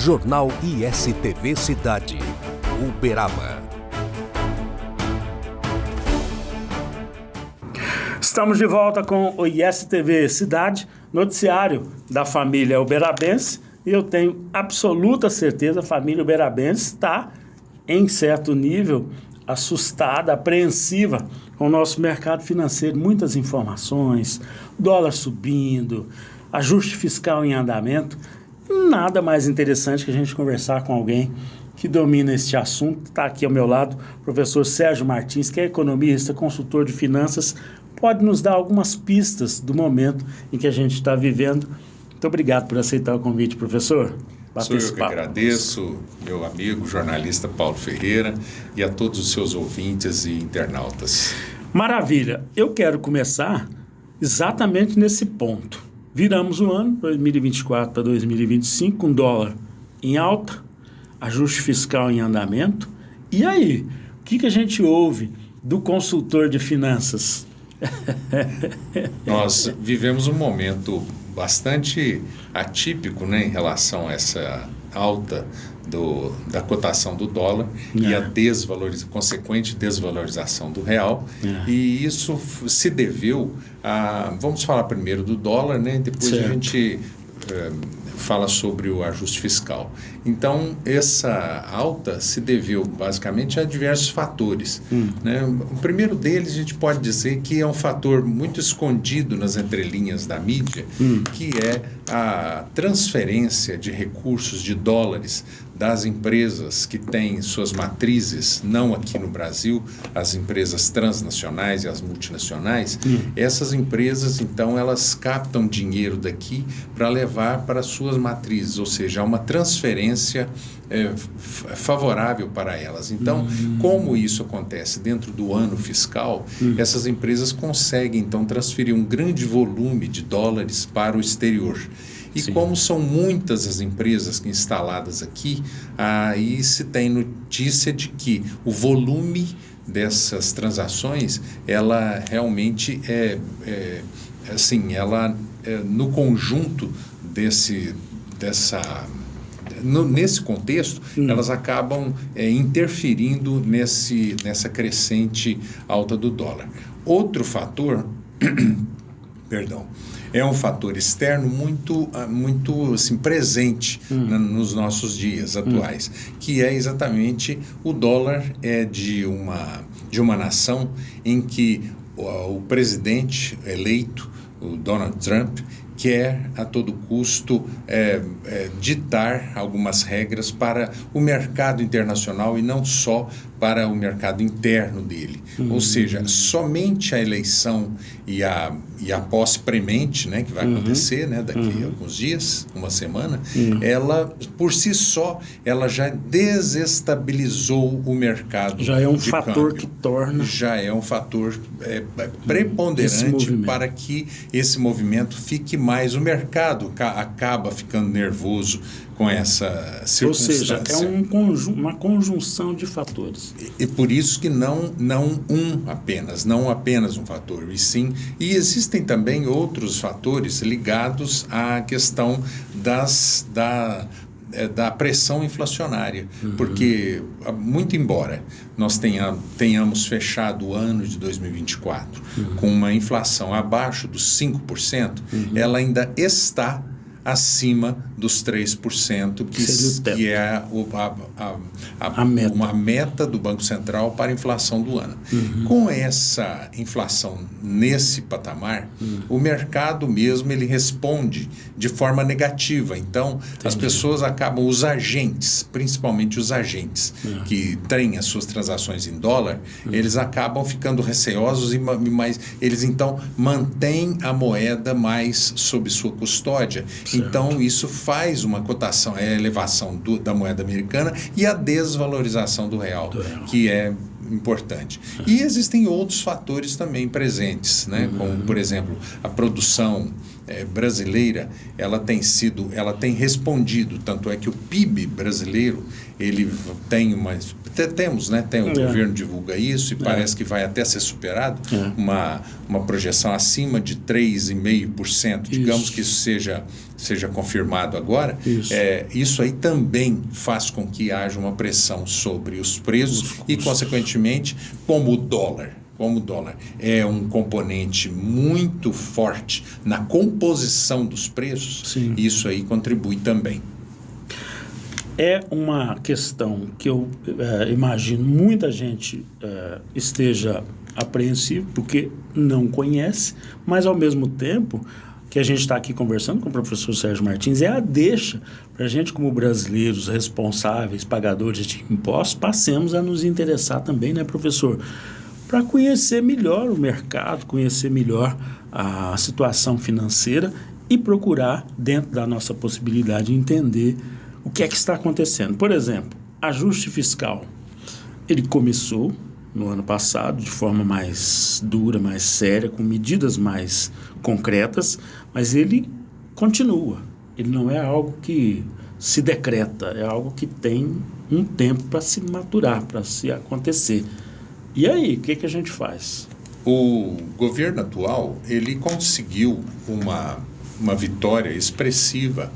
Jornal ISTV Cidade, Uberaba. Estamos de volta com o ISTV Cidade, noticiário da família uberabense, e eu tenho absoluta certeza a família uberabense está, em certo nível, assustada, apreensiva com o nosso mercado financeiro. Muitas informações, dólar subindo, ajuste fiscal em andamento. Nada mais interessante que a gente conversar com alguém que domina este assunto. Está aqui ao meu lado o professor Sérgio Martins, que é economista, consultor de finanças, pode nos dar algumas pistas do momento em que a gente está vivendo. Muito obrigado por aceitar o convite, professor. Sou eu que agradeço, meu amigo jornalista Paulo Ferreira, e a todos os seus ouvintes e internautas. Maravilha. Eu quero começar exatamente nesse ponto. Viramos o ano, 2024 para 2025, com dólar em alta, ajuste fiscal em andamento. E aí, o que a gente ouve do consultor de finanças? Nós vivemos um momento bastante atípico, né, em relação a essa alta da cotação do dólar e a consequente desvalorização do real. E isso se deveu a... Vamos falar primeiro do dólar, né? Depois certo. A gente fala sobre o ajuste fiscal. Então, essa alta se deveu basicamente a diversos fatores. Né? O primeiro deles, a gente pode dizer que é um fator muito escondido nas entrelinhas da mídia, que é a transferência de recursos de dólares das empresas que têm suas matrizes, não aqui no Brasil, as empresas transnacionais e as multinacionais. Essas empresas, então, elas captam dinheiro daqui para levar para suas matrizes, ou seja, há uma transferência favorável para elas. Então, como isso acontece dentro do ano fiscal, essas empresas conseguem, então, transferir um grande volume de dólares para o exterior. E sim. Como são muitas as empresas instaladas aqui, aí se tem notícia de que o volume dessas transações, ela realmente no conjunto nesse contexto, elas acabam interferindo nessa crescente alta do dólar. Outro fator, é um fator externo muito assim, presente nos nossos dias atuais, que é exatamente o dólar de uma nação em que o presidente eleito, o Donald Trump, quer a todo custo ditar algumas regras para o mercado internacional e não só para o mercado interno dele. Ou seja, somente a eleição e a posse premente, né, que vai acontecer, né, daqui a alguns dias, uma semana, ela, por si só, ela já desestabilizou o mercado. Já é um fator câmbio. Que torna... Já é um fator preponderante para que esse movimento fique mais. O mercado acaba ficando nervoso com essa circunstância. Ou seja, é uma conjunção de fatores. E por isso que não apenas um fator, e existem também outros fatores ligados à questão da pressão inflacionária, porque, muito embora nós tenhamos fechado o ano de 2024 com uma inflação abaixo dos 5%, ela ainda está acima dos 3%, que é uma meta do Banco Central para a inflação do ano. Com essa inflação nesse patamar, o mercado mesmo ele responde de forma negativa. Então, as pessoas acabam, os agentes, principalmente os agentes que têm as suas transações em dólar, eles acabam ficando receosos, mas eles então mantêm a moeda mais sob sua custódia. Certo. Então, isso faz uma cotação, a elevação da moeda americana e a desvalorização do real, que é importante. E existem outros fatores também presentes, né? Como, por exemplo, a produção brasileira, ela tem respondido, tanto é que o PIB brasileiro, ele tem o governo divulga isso e parece que vai até ser superado, uma projeção acima de 3,5%, digamos que isso seja confirmado agora. Isso aí também faz com que haja uma pressão sobre os preços e, consequentemente, como o dólar é um componente muito forte na composição dos preços, isso aí contribui também. É uma questão que eu imagino muita gente esteja apreensivo, porque não conhece, mas ao mesmo tempo que a gente está aqui conversando com o professor Sérgio Martins, é a deixa para a gente, como brasileiros responsáveis, pagadores de impostos, passemos a nos interessar também, né, professor? Para conhecer melhor o mercado, conhecer melhor a situação financeira e procurar, dentro da nossa possibilidade, entender o que é que está acontecendo. Por exemplo, ajuste fiscal. Ele começou no ano passado de forma mais dura, mais séria, com medidas mais concretas, mas ele continua. Ele não é algo que se decreta, é algo que tem um tempo para se maturar, para se acontecer. E aí, o que a gente faz? O governo atual, ele conseguiu uma vitória expressiva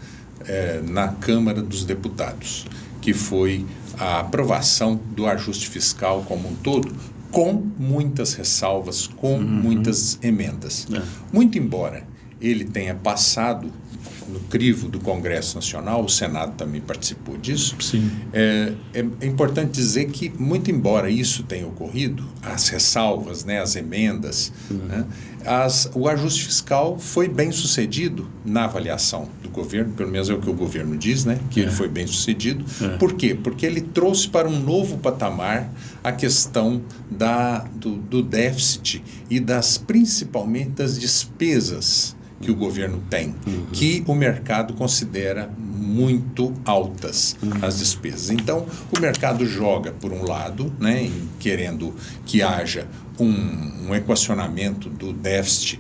na Câmara dos Deputados, que foi a aprovação do ajuste fiscal como um todo, com muitas ressalvas, com muitas emendas. Muito embora ele tenha passado no crivo do Congresso Nacional, o Senado também participou disso. É importante dizer que, muito embora isso tenha ocorrido, as ressalvas, né, as emendas, né, o ajuste fiscal foi bem sucedido na avaliação do governo, pelo menos é o que o governo diz, né, que ele foi bem sucedido. Por quê? Porque ele trouxe para um novo patamar a questão do déficit e principalmente das despesas que o governo tem, que o mercado considera muito altas as despesas. Então, o mercado joga, por um lado, né, querendo que haja um equacionamento do déficit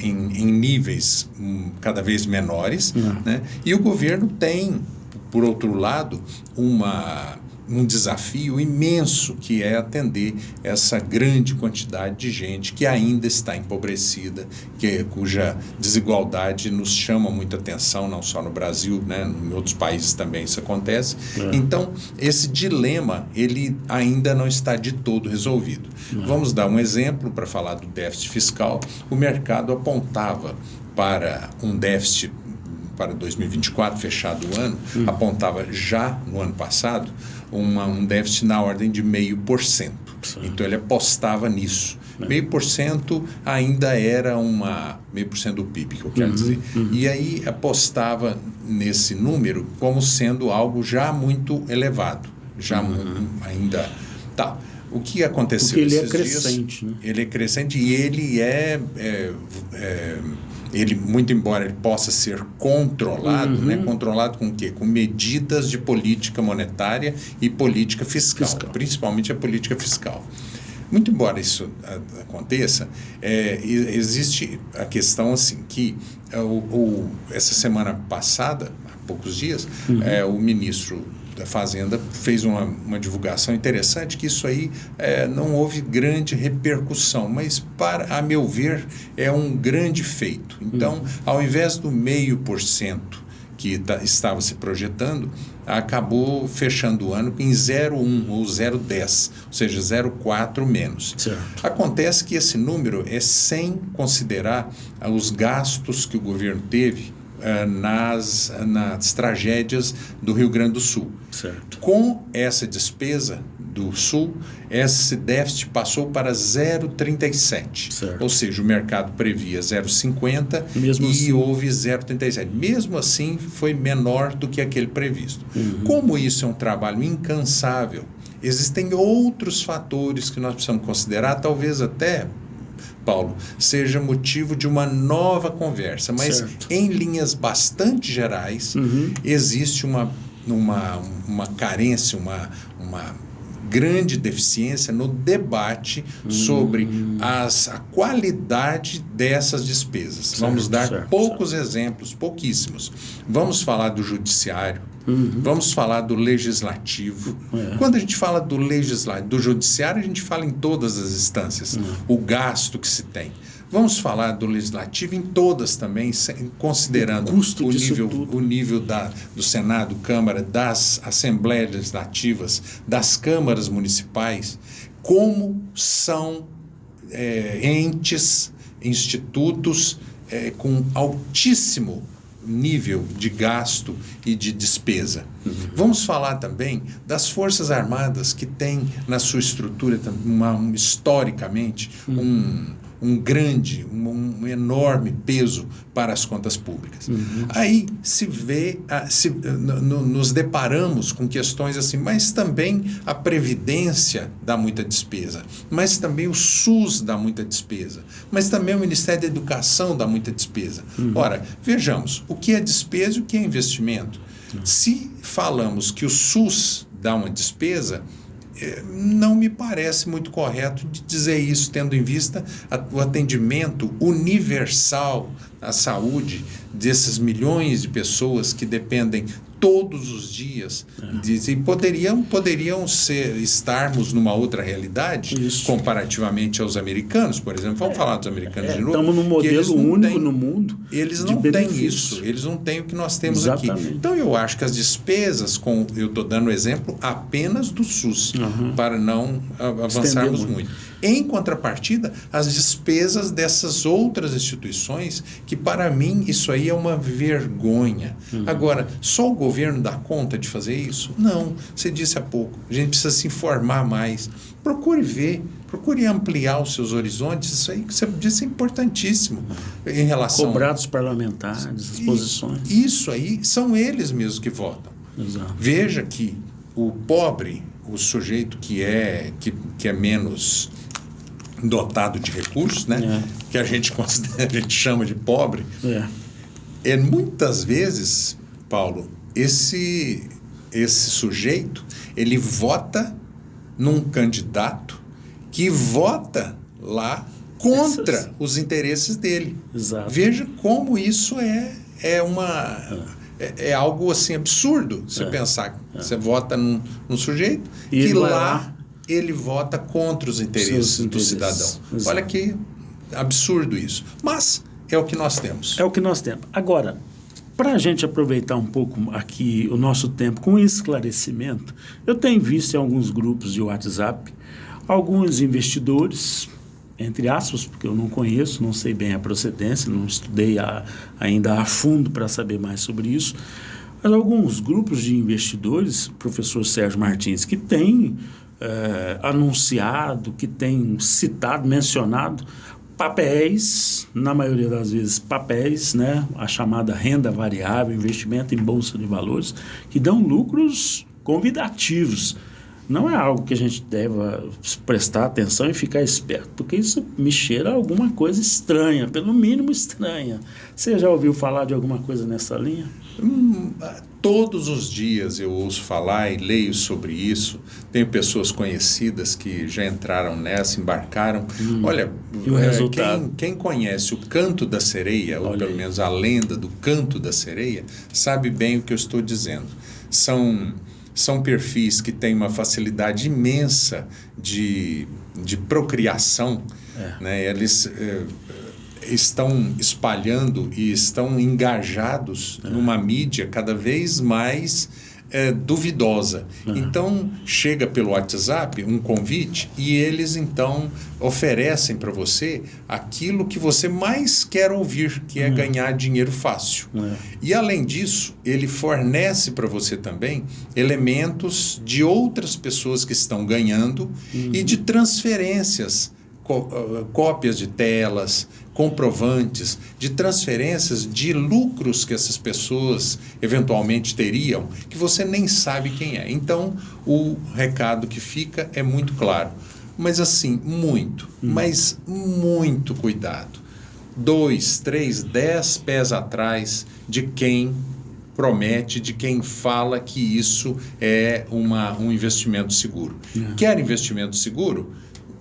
em níveis cada vez menores, né, e o governo tem, por outro lado, um desafio imenso, que é atender essa grande quantidade de gente que ainda está empobrecida, cuja desigualdade nos chama muita atenção, não só no Brasil, né, em outros países também isso acontece. Então, esse dilema, ele ainda não está de todo resolvido. Vamos dar um exemplo para falar do déficit fiscal. O mercado apontava para um déficit para 2024, fechado o ano, apontava já no ano passado um déficit na ordem de 0,5%. Então ele apostava nisso. 0,5% ainda era 0,5% do PIB, que eu quero dizer. E aí apostava nesse número como sendo algo já muito elevado, já ainda tal. O que aconteceu Porque ele esses é crescente, dias? Né? Ele é crescente e ele ele, muito embora ele possa ser controlado, né? Controlado com o quê? Com medidas de política monetária e política fiscal. Principalmente a política fiscal. Muito embora isso aconteça, existe a questão assim, que essa semana passada, há poucos dias, o ministro da Fazenda fez uma divulgação interessante, que isso aí não houve grande repercussão, mas, a meu ver, é um grande feito. Então, ao invés do 0,5% que estava se projetando, acabou fechando o ano em 0,1 ou 0,10, ou seja, 0,4 menos. Certo. Acontece que esse número é sem considerar os gastos que o governo teve nas tragédias do Rio Grande do Sul. Certo. Com essa despesa do Sul, esse déficit passou para 0,37. Ou seja, o mercado previa 0,50 e assim houve 0,37. Mesmo assim, foi menor do que aquele previsto. Como isso é um trabalho incansável, existem outros fatores que nós precisamos considerar, talvez até, Paulo, seja motivo de uma nova conversa, mas em linhas bastante gerais, existe uma carência, grande deficiência no debate sobre a qualidade dessas despesas. Certo, Vamos dar certo, poucos exemplos, pouquíssimos. Vamos falar do judiciário, vamos falar do legislativo. Quando a gente fala do judiciário, a gente fala em todas as instâncias, o gasto que se tem. Vamos falar do legislativo em todas também, considerando o nível do Senado, Câmara, das Assembleias Legislativas, das câmaras municipais, como são entes, institutos com altíssimo nível de gasto e de despesa. Vamos falar também das Forças Armadas, que tem na sua estrutura, historicamente, um enorme peso para as contas públicas. Aí nos deparamos com questões assim, mas também a Previdência dá muita despesa, mas também o SUS dá muita despesa, mas também o Ministério da Educação dá muita despesa. Ora, vejamos, o que é despesa e o que é investimento? Se falamos que o SUS dá uma despesa, não me parece muito correto de dizer isso, tendo em vista o atendimento universal à saúde desses milhões de pessoas que dependem todos os dias. E poderiam estarmos numa outra realidade, comparativamente aos americanos, por exemplo. Vamos falar dos americanos de novo. Estamos num modelo único no mundo. Eles não têm isso, eles não têm o que nós temos aqui. Então, eu acho que as despesas, eu estou dando exemplo apenas do SUS, para não avançarmos muito. Em contrapartida, as despesas dessas outras instituições, que para mim isso aí é uma vergonha. Agora, só o governo dá conta de fazer isso? Não. Você disse há pouco, a gente precisa se informar mais. Procure ver, procure ampliar os seus horizontes. Isso aí que você disse é importantíssimo em relação... Cobrar dos parlamentares, as posições. Isso aí, são eles mesmos que votam. Exato. Veja que o pobre, o sujeito que é menos dotado de recursos, né? Que a gente chama de pobre, muitas vezes, Paulo, esse sujeito, ele vota num candidato que vota lá contra os interesses dele. Exato. Veja como isso é algo assim absurdo, você pensar. Você vota num sujeito e que lá ele vota contra os interesses do cidadão. Exato. Olha que absurdo isso. Mas é o que nós temos. É o que nós temos. Agora, para a gente aproveitar um pouco aqui o nosso tempo com esclarecimento, eu tenho visto em alguns grupos de WhatsApp alguns investidores, entre aspas, porque eu não conheço, não sei bem a procedência, não estudei ainda a fundo para saber mais sobre isso, mas alguns grupos de investidores, professor Sérgio Martins, que tem anunciado, que tem citado, mencionado papéis, na maioria das vezes papéis, né, a chamada renda variável, investimento em bolsa de valores, que dão lucros convidativos. Não é algo que a gente deva prestar atenção e ficar esperto, porque isso me cheira a alguma coisa estranha, pelo mínimo estranha. Você já ouviu falar de alguma coisa nessa linha? Todos os dias eu ouço falar e leio sobre isso. Tenho pessoas conhecidas que já entraram nessa, embarcaram. Olha, e o resultado? Quem conhece o Canto da Sereia, ou pelo menos a lenda do Canto da Sereia, sabe bem o que eu estou dizendo. São perfis que têm uma facilidade imensa de procriação, né? Eles estão espalhando e estão engajados numa mídia cada vez mais duvidosa. Então, chega pelo WhatsApp um convite e eles, então, oferecem para você aquilo que você mais quer ouvir, que é ganhar dinheiro fácil. E, além disso, ele fornece para você também elementos de outras pessoas que estão ganhando e de transferências, cópias de telas, comprovantes de transferências de lucros que essas pessoas eventualmente teriam, que você nem sabe quem é. Então, o recado que fica é muito claro. Mas assim, mas muito cuidado. 2, 3, 10 pés atrás de quem promete de quem fala que isso é um investimento seguro. Quer investimento seguro?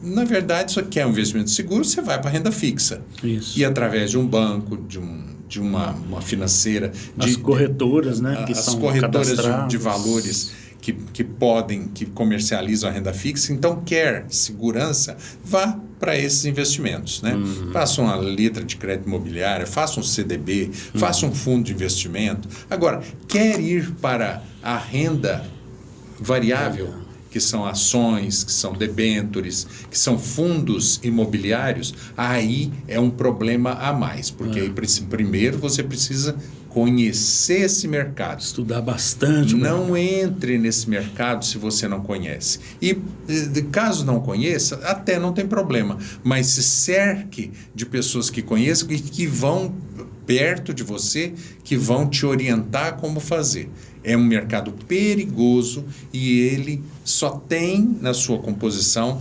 Na verdade, se você quer um investimento seguro, você vai para a renda fixa. Isso. E através de um banco, de uma financeira... As corretoras, né? As corretoras de valores que comercializam a renda fixa. Então, quer segurança, vá para esses investimentos, né? Faça uma letra de crédito imobiliário, faça um CDB, faça um fundo de investimento. Agora, quer ir para a renda variável, que são ações, que são debêntures, que são fundos imobiliários, aí é um problema a mais, porque aí, primeiro você precisa conhecer esse mercado. Estudar bastante. Não entre nesse mercado se você não conhece. E caso não conheça, até não tem problema, mas se cerque de pessoas que conheçam e que vão perto de você, que vão te orientar como fazer. É um mercado perigoso e ele só tem na sua composição,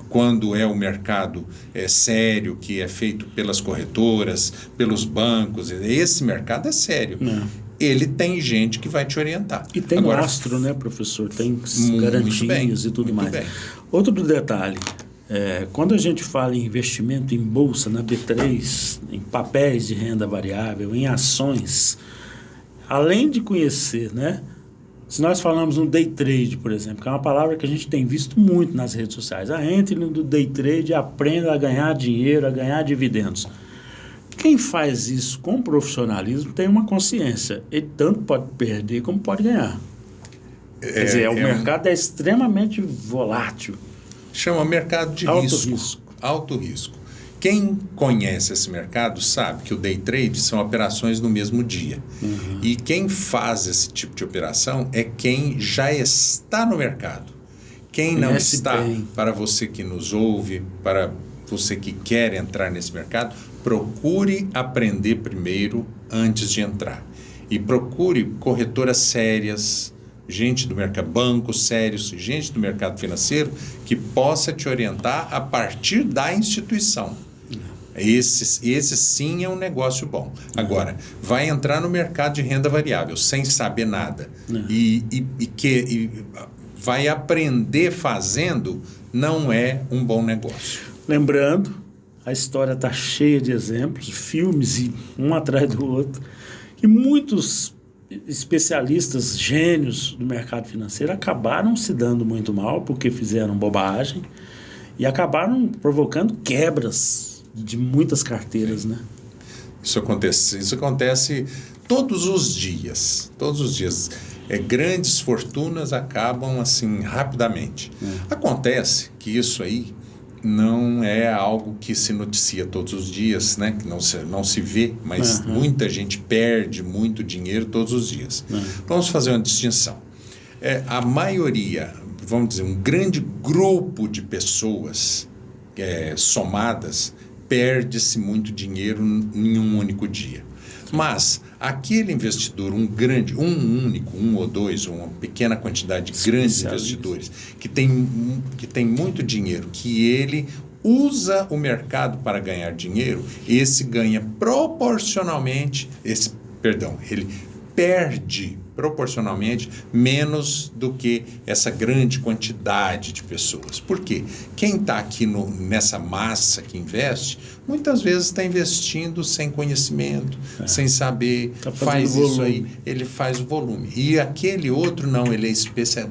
quando é o mercado sério, que é feito pelas corretoras, pelos bancos, esse mercado é sério. Ele tem gente que vai te orientar. E tem lastro, né, professor? Tem garantias e tudo mais. Bem. Outro detalhe, quando a gente fala em investimento em bolsa, na B3, em papéis de renda variável, em ações, além de conhecer, né? Se nós falamos no day trade, por exemplo, que é uma palavra que a gente tem visto muito nas redes sociais, entre no day trade e aprenda a ganhar dinheiro, a ganhar dividendos. Quem faz isso com profissionalismo tem uma consciência. Ele tanto pode perder como pode ganhar. Quer dizer, o mercado é extremamente volátil. Chama mercado de alto risco. Quem conhece esse mercado sabe que o day trade são operações no mesmo dia. E quem faz esse tipo de operação é quem já está no mercado. Quem não está, para você que nos ouve, para você que quer entrar nesse mercado, procure aprender primeiro antes de entrar. E procure corretoras sérias, gente do mercado, bancos sérios, gente do mercado financeiro que possa te orientar a partir da instituição. Esse sim é um negócio bom. Agora, vai entrar no mercado de renda variável sem saber nada e vai aprender fazendo, não é um bom negócio. Lembrando, a história está cheia de exemplos, filmes e um atrás do outro, que muitos especialistas, gênios do mercado financeiro acabaram se dando muito mal porque fizeram bobagem e acabaram provocando quebras de muitas carteiras, né? Isso acontece todos os dias. Grandes fortunas acabam assim rapidamente. Acontece que isso aí não é algo que se noticia todos os dias, né? Que não se vê, mas muita gente perde muito dinheiro todos os dias. Vamos fazer uma distinção. A maioria, vamos dizer, um grande grupo de pessoas somadas, perde-se muito dinheiro em um único dia. Mas aquele investidor, um ou dois, ou uma pequena quantidade de grandes investidores que tem muito dinheiro, que ele usa o mercado para ganhar dinheiro, esse ganha proporcionalmente, ele perde proporcionalmente menos do que essa grande quantidade de pessoas. Por quê? Quem está aqui nessa massa que investe, muitas vezes está investindo sem conhecimento, sem saber, faz isso aí, ele faz o volume. E aquele outro não, ele é especial.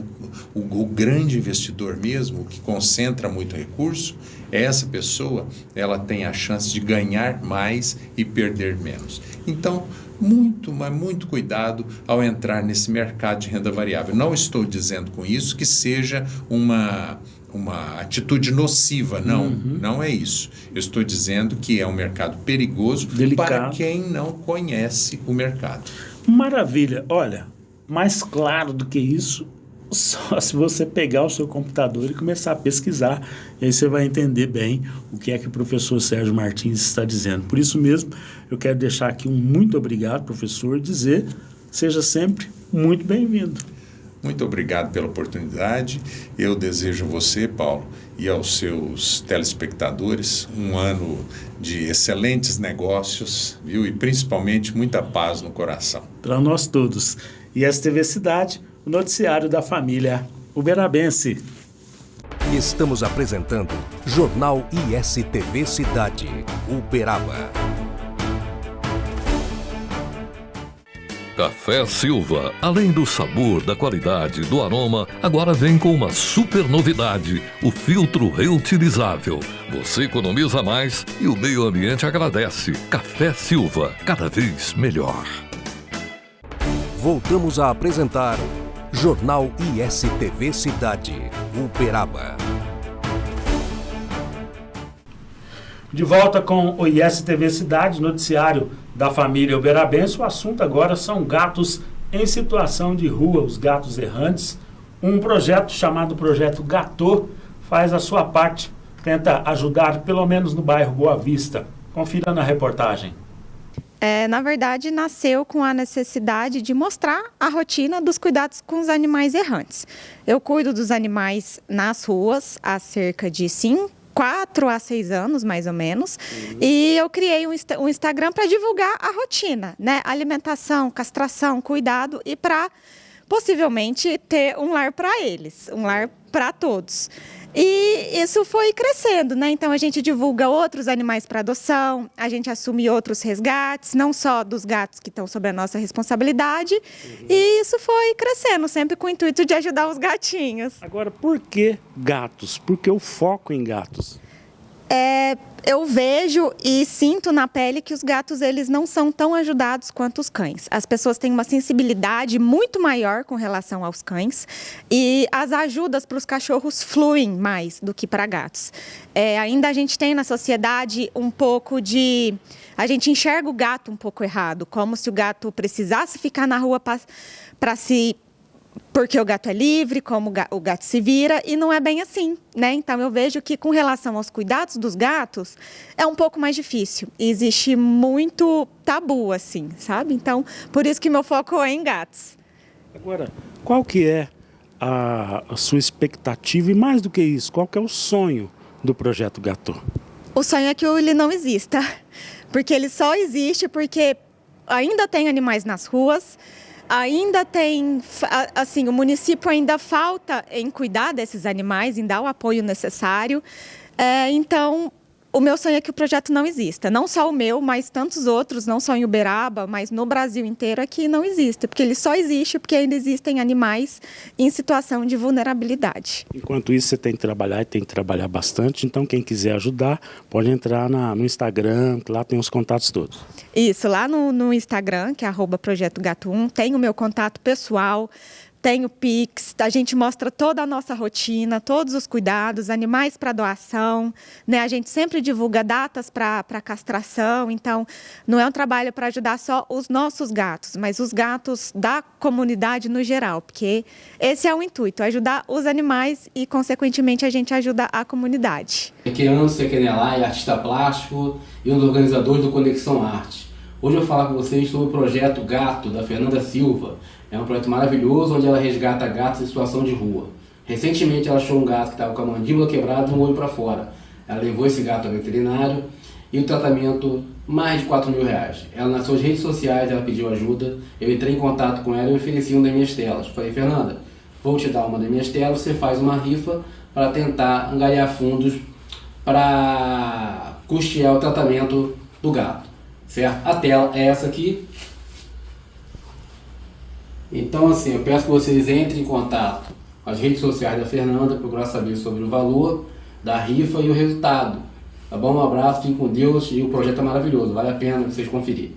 O grande investidor mesmo, o que concentra muito recurso, essa pessoa, ela tem a chance de ganhar mais e perder menos. Então, muito cuidado ao entrar nesse mercado de renda variável. Não estou dizendo com isso que seja uma atitude nociva, não é isso. Eu estou dizendo que é um mercado perigoso, delicado, para quem não conhece o mercado. Maravilha. Olha, mais claro do que isso, só se você pegar o seu computador e começar a pesquisar, e aí você vai entender bem o que é que o professor Sérgio Martins está dizendo. Por isso mesmo, eu quero deixar aqui um muito obrigado, professor, e dizer, seja sempre muito bem-vindo. Muito obrigado pela oportunidade. Eu desejo a você, Paulo, e aos seus telespectadores um ano de excelentes negócios, viu? E principalmente muita paz no coração. Para nós todos. ISTV Cidade, o noticiário da família uberabense. Estamos apresentando Jornal ISTV Cidade, Uberaba. Café Silva, além do sabor, da qualidade, do aroma, agora vem com uma super novidade, o filtro reutilizável. Você economiza mais e o meio ambiente agradece. Café Silva, cada vez melhor. Voltamos a apresentar Jornal ISTV Cidade, Uberaba. De volta com o ISTV Cidade, noticiário da família uberabense. O assunto agora são gatos em situação de rua, os gatos errantes. Um projeto chamado Projeto Gatô faz a sua parte, tenta ajudar pelo menos no bairro Boa Vista. Confira na reportagem. Na verdade, nasceu com a necessidade de mostrar a rotina dos cuidados com os animais errantes. Eu cuido dos animais nas ruas há cerca de 4 a 6 anos, mais ou menos, e eu criei um Instagram para divulgar a rotina, né? Alimentação, castração, cuidado e para possivelmente ter um lar para eles, um lar para todos. E isso foi crescendo, né? Então a gente divulga outros animais para adoção, a gente assume outros resgates, não só dos gatos que estão sob a nossa responsabilidade, e isso foi crescendo, sempre com o intuito de ajudar os gatinhos. Agora, por que gatos? Por que o foco em gatos? Eu vejo e sinto na pele que os gatos eles não são tão ajudados quanto os cães. As pessoas têm uma sensibilidade muito maior com relação aos cães e as ajudas para os cachorros fluem mais do que para gatos. Ainda a gente tem na sociedade um pouco de... A gente enxerga o gato um pouco errado, como se o gato precisasse ficar na rua para se... Porque o gato é livre, como o gato se vira, e não é bem assim, né? Então, eu vejo que com relação aos cuidados dos gatos, é um pouco mais difícil. Existe muito tabu, assim, sabe? Então, por isso que meu foco é em gatos. Agora, qual que é a sua expectativa e, mais do que isso, qual que é o sonho do Projeto Gatô? O sonho é que ele não exista, porque ele só existe porque ainda tem animais nas ruas, ainda tem, assim, o município ainda falta em cuidar desses animais, em dar o apoio necessário. Então, o meu sonho é que o projeto não exista. Não só o meu, mas tantos outros, não só em Uberaba, mas no Brasil inteiro, é que não existe. Porque ele só existe porque ainda existem animais em situação de vulnerabilidade. Enquanto isso, você tem que trabalhar e tem que trabalhar bastante. Então, quem quiser ajudar, pode entrar no Instagram, lá tem os contatos todos. Isso, lá no Instagram, que é @projetogato1, tem o meu contato pessoal, tem o Pix, a gente mostra toda a nossa rotina, todos os cuidados, animais para doação, né? A gente sempre divulga datas para castração, então não é um trabalho para ajudar só os nossos gatos, mas os gatos da comunidade no geral, porque esse é o intuito, ajudar os animais e, consequentemente, a gente ajuda a comunidade. Aqui é Anderson Sequenelá, artista plástico e um dos organizadores do Conexão Arte. Hoje eu vou falar com vocês sobre o projeto Gato, da Fernanda Silva. É um projeto maravilhoso, onde ela resgata gatos em situação de rua. Recentemente ela achou um gato que estava com a mandíbula quebrada e um olho para fora. Ela levou esse gato ao veterinário e o tratamento, mais de R$4.000. Ela, nas suas redes sociais, ela pediu ajuda. Eu entrei em contato com ela e ofereci uma das minhas telas. Falei, Fernanda, vou te dar uma das minhas telas, você faz uma rifa para tentar angariar fundos para custear o tratamento do gato. Certo? A tela é essa aqui. Então, assim, eu peço que vocês entrem em contato com as redes sociais da Fernanda, procurar saber sobre o valor da rifa e o resultado. Tá bom? Um abraço, fiquem com Deus, e o projeto é maravilhoso, vale a pena vocês conferirem.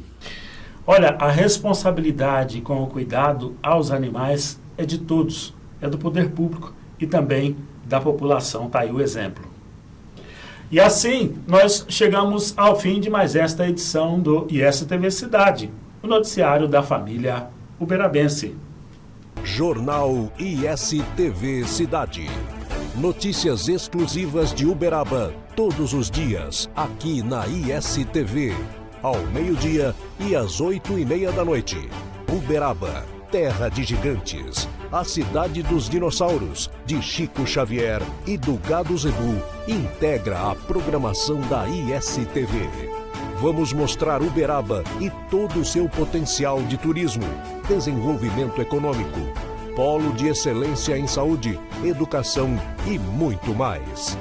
Olha, a responsabilidade com o cuidado aos animais é de todos, é do poder público e também da população, tá aí o exemplo. E assim, nós chegamos ao fim de mais esta edição do ISTV Cidade, o noticiário da família uberabense. Jornal ISTV Cidade. Notícias exclusivas de Uberaba todos os dias, aqui na ISTV, ao meio-dia e às 8:30 da noite. Uberaba, terra de gigantes. A Cidade dos Dinossauros, de Chico Xavier e do Gado Zebu, integra a programação da ISTV. Vamos mostrar Uberaba e todo o seu potencial de turismo, desenvolvimento econômico, polo de excelência em saúde, educação e muito mais.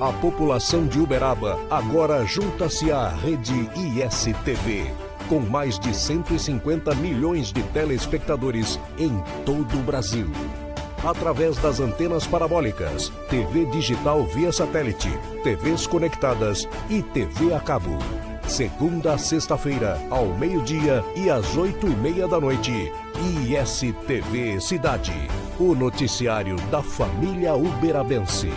A população de Uberaba agora junta-se à rede ISTV, com mais de 150 milhões de telespectadores em todo o Brasil. Através das antenas parabólicas, TV digital via satélite, TVs conectadas e TV a cabo. Segunda a sexta-feira, ao meio-dia e às 8h30 da noite. ISTV Cidade, o noticiário da família uberabense.